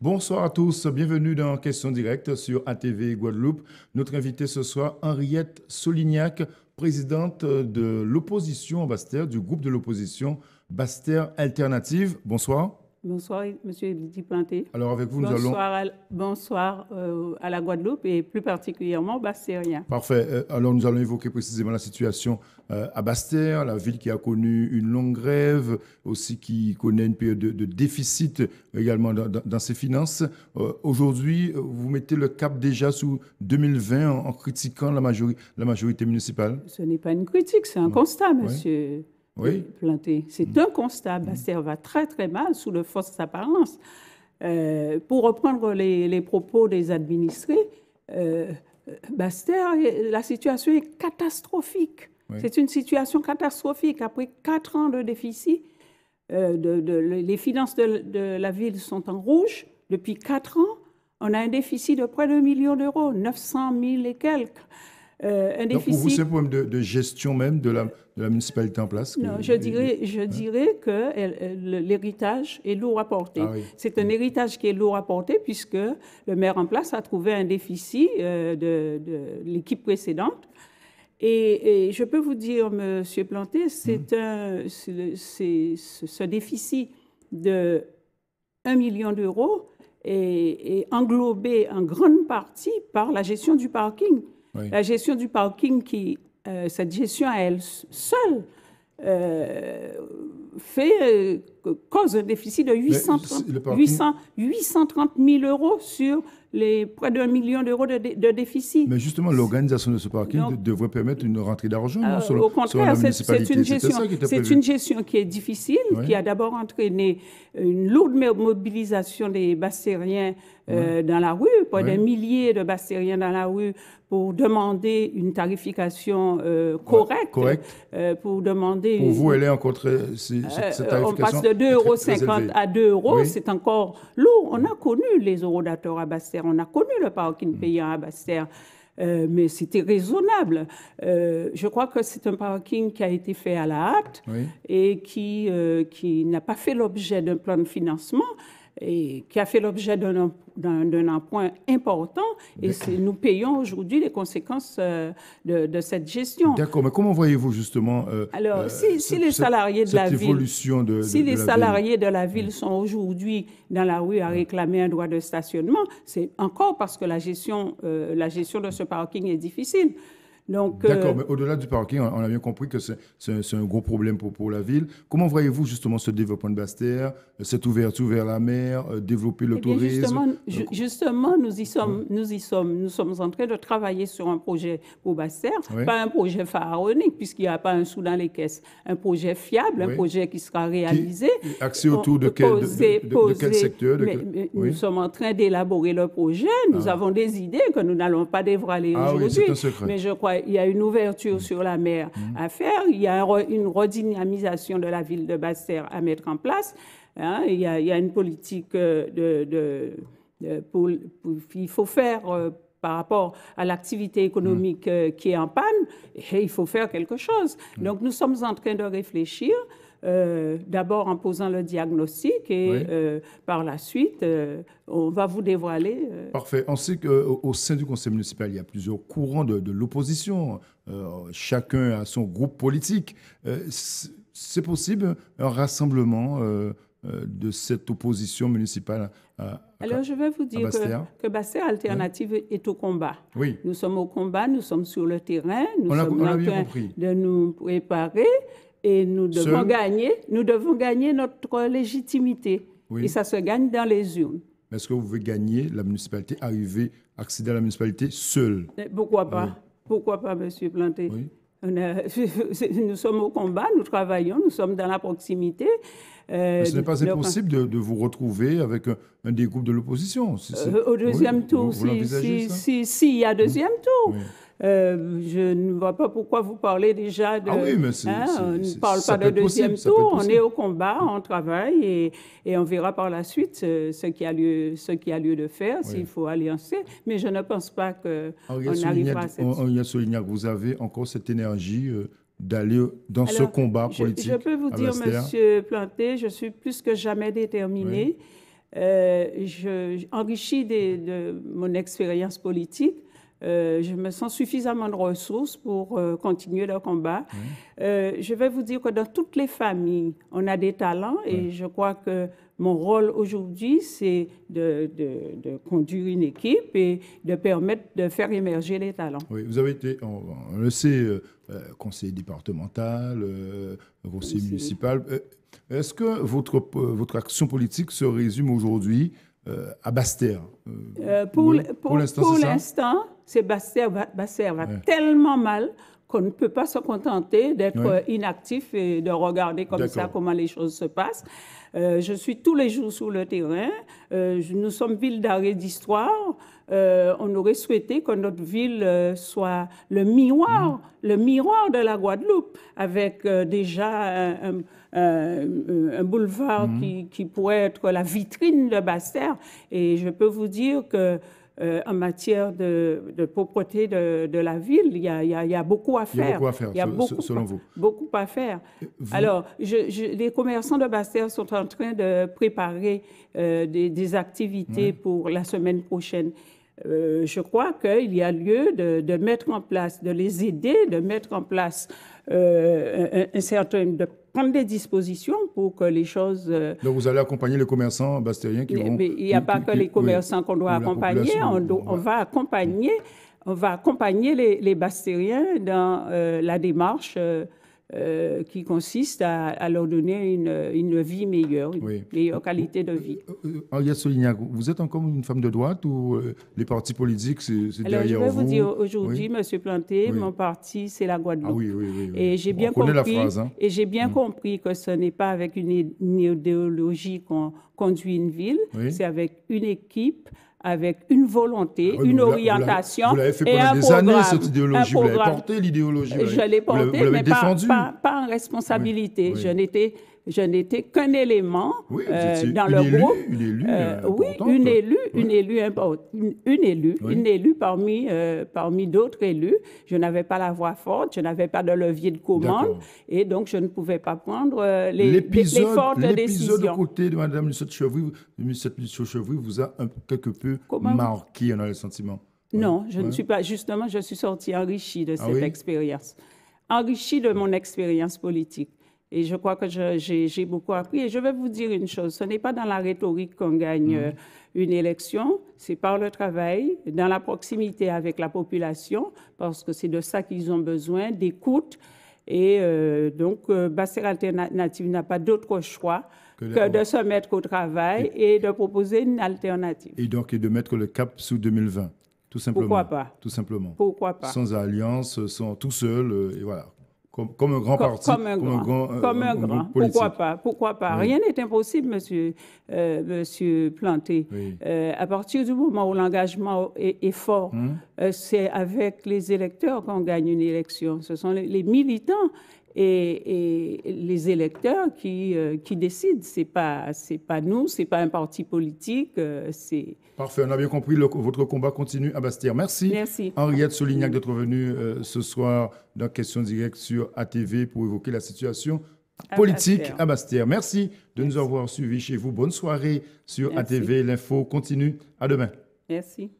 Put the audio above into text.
Bonsoir à tous, bienvenue dans Question Directe sur ATV Guadeloupe. Notre invitée ce soir, Henriette Solignac, présidente de l'opposition à Basse-Terre, du groupe de l'opposition Basse-Terre Alternative. Bonsoir. Bonsoir, Monsieur Edith Planté. Alors avec vous, nous allons... Bonsoir à la Guadeloupe et plus particulièrement Basse-Terrien. Parfait. Alors nous allons évoquer précisément la situation à Basse-Terre, la ville qui a connu une longue grève, aussi qui connaît une période de déficit également dans ses finances. Aujourd'hui, vous mettez le cap déjà sous 2020 en critiquant la majorité municipale. Ce n'est pas une critique, c'est un constat, Monsieur. Oui. Planté. C'est un constat. Basse-Terre va très très mal sous de fausses apparences. Pour reprendre les propos des administrés, Basse-Terre, la situation est catastrophique. Oui. C'est une situation catastrophique. Après 4 ans de déficit, les finances de la ville sont en rouge. Depuis 4 ans, on a un déficit de près de 1 million d'euros, 900 000 et quelques. Un déficit... Donc pour vous, c'est un problème de gestion même de la municipalité en place? Non, je dirais que l'héritage est lourd à porter. Ah, oui. C'est un héritage qui est lourd à porter puisque le maire en place a trouvé un déficit de l'équipe précédente. Et je peux vous dire, Monsieur Planté, ce déficit de 1 million d'euros est englobé en grande partie par la gestion du parking. Oui. La gestion du parking, cette gestion à elle seule, cause un déficit de 830 000 euros sur les près d'1 million d'euros de déficit. Mais justement, l'organisation de ce parking devrait permettre une rentrée d'argent. Au contraire, c'est une gestion qui est difficile, qui a d'abord entraîné une lourde mobilisation des Basse-Terriens dans la rue, des milliers de Basse-Terriens dans la rue pour demander une tarification correcte. Pour demander... Pour vous, elle est encore cette tarification... On passe de 2,50 € à 2 €, oui. C'est encore lourd. On a connu les eurodateurs à Basse-Terre, on a connu le parking payant à Basse-Terre, mais c'était raisonnable. Je crois que c'est un parking qui a été fait à la hâte et qui n'a pas fait l'objet d'un plan de financement et qui a fait l'objet d'un emprunt important. Et nous payons aujourd'hui les conséquences de cette gestion. D'accord, mais comment voyez-vous justement Alors, si les salariés de la ville, salariés de la ville sont aujourd'hui dans la rue à réclamer un droit de stationnement, c'est encore parce que la gestion de ce parking est difficile. D'accord, mais au-delà du parking, on a bien compris que c'est un gros problème pour la ville. Comment voyez-vous justement ce développement de Basse-Terre, cette ouverture vers la mer, développer le tourisme? Justement, nous sommes en train de travailler sur un projet pour Basse-Terre, pas un projet pharaonique puisqu'il n'y a pas un sou dans les caisses, un projet fiable, un projet qui sera réalisé. Axé autour de quel secteur? Nous sommes en train d'élaborer le projet, nous avons des idées que nous n'allons pas dévoiler aujourd'hui, c'est un secret. Mais je crois il y a une ouverture sur la mer à faire, il y a une redynamisation de la ville de Basse-Terre à mettre en place, il y a une politique il faut faire par rapport à l'activité économique qui est en panne, et il faut faire quelque chose. Donc nous sommes en train de réfléchir, d'abord en posant le diagnostic et par la suite, on va vous dévoiler. Parfait. On sait qu'au sein du conseil municipal, il y a plusieurs courants de l'opposition. Chacun a son groupe politique. C'est possible un rassemblement de cette opposition municipale Alors, je vais vous dire que Basse-Terre Alternative est au combat. Oui. Nous sommes au combat, nous sommes sur le terrain, nous sommes en train de nous préparer. Et nous devons gagner notre légitimité. Oui. Et ça se gagne dans les urnes. Mais est-ce que vous pouvez gagner la municipalité, accéder à la municipalité seul? Pourquoi pas? Oui. Pourquoi pas, Monsieur Planté? Oui. Nous sommes au combat, nous travaillons, nous sommes dans la proximité. Mais ce n'est pas impossible de vous retrouver avec un des groupes de l'opposition. Au deuxième tour, s'il y a deuxième tour. Oui. Je ne vois pas pourquoi vous parlez déjà de... Ah oui, mais on ne parle pas de deuxième tour, on est au combat, on travaille et on verra par la suite ce qui a lieu de faire, s'il faut alliancer. Mais je ne pense pas qu'on arrivera à cette... Henriette Solignac, vous avez encore cette énergie d'aller dans ce combat politique? Je peux vous dire, Monsieur Planté, je suis plus que jamais déterminée. enrichie de mon expérience politique, je me sens suffisamment de ressources pour continuer le combat. Je vais vous dire que dans toutes les familles, on a des talents et je crois que mon rôle aujourd'hui, c'est de conduire une équipe et de permettre de faire émerger les talents. Oui, vous avez été, on le sait, conseiller départemental, conseiller municipal. Est-ce que votre action politique se résume aujourd'hui à Basse-Terre? Pour l'instant, c'est Basse-Terre. Basse-Terre va tellement mal qu'on ne peut pas se contenter d'être inactif et de regarder comme ça comment les choses se passent. Je suis tous les jours sur le terrain. Nous sommes ville d'arrêt d'histoire. On aurait souhaité que notre ville soit le miroir de la Guadeloupe, avec déjà un boulevard qui pourrait être la vitrine de Basse-Terre. Et je peux vous dire que en matière de propreté de la ville, il y a beaucoup à faire. Il y a beaucoup à faire, selon vous. Beaucoup à faire. Alors, les commerçants de Basse-Terre sont en train de préparer des activités pour la semaine prochaine. Je crois qu'il y a lieu de mettre en place, de les aider, de mettre en place de prendre des dispositions pour que les choses... Donc, vous allez accompagner les commerçants bastériens qui vont... Mais il n'y a pas que les commerçants qu'on doit accompagner, on va accompagner les bastériens dans la démarche qui consiste à leur donner une vie meilleure, une meilleure qualité de vie. Henriette Solignac, vous êtes encore une femme de droite ou les partis politiques, c'est derrière vous? Alors, je vais vous dire aujourd'hui, M. Planté, mon parti, c'est la Guadeloupe. Et j'ai bien compris que ce n'est pas avec une idéologie qu'on conduit une ville, c'est avec une équipe, avec une volonté, une orientation vous l'avez fait pendant des années, cette idéologie. Vous l'avez portée, l'idéologie. Je l'ai portée, mais pas en responsabilité. Je n'étais qu'un élément dans le groupe. Une élue parmi d'autres élus. Je n'avais pas la voix forte, je n'avais pas de levier de commande, et donc je ne pouvais pas prendre les fortes décisions. L'épisode aux côtés de Mme Lucette-Chevry vous a quelque peu marqué, on a le sentiment. Non, je ne suis pas. Justement, je suis sortie enrichie de cette expérience, enrichie de mon expérience politique. Et je crois que j'ai beaucoup appris. Et je vais vous dire une chose, ce n'est pas dans la rhétorique qu'on gagne une élection, c'est par le travail, dans la proximité avec la population, parce que c'est de ça qu'ils ont besoin, d'écoute. Et donc, Basse-Terre Alternative n'a pas d'autre choix que de se mettre au travail et de proposer une alternative. Et donc, de mettre le cap sous 2020, tout simplement. Pourquoi pas? Tout simplement. Pourquoi pas? Sans alliance, tout seul, et voilà. Comme un grand parti, comme un grand. Pourquoi pas? Rien n'est impossible, monsieur Planté. À partir du moment où l'engagement est fort, c'est avec les électeurs qu'on gagne une élection. Ce sont les militants et les électeurs qui décident. C'est pas nous, c'est pas un parti politique. Parfait, on a bien compris. Votre combat continue à Basse-Terre. Merci. Henriette Solignac d'être venue ce soir dans Question Directe sur ATV pour évoquer la situation politique à Basse-Terre. Merci de nous avoir suivis chez vous. Bonne soirée sur ATV. L'info continue. À demain. Merci.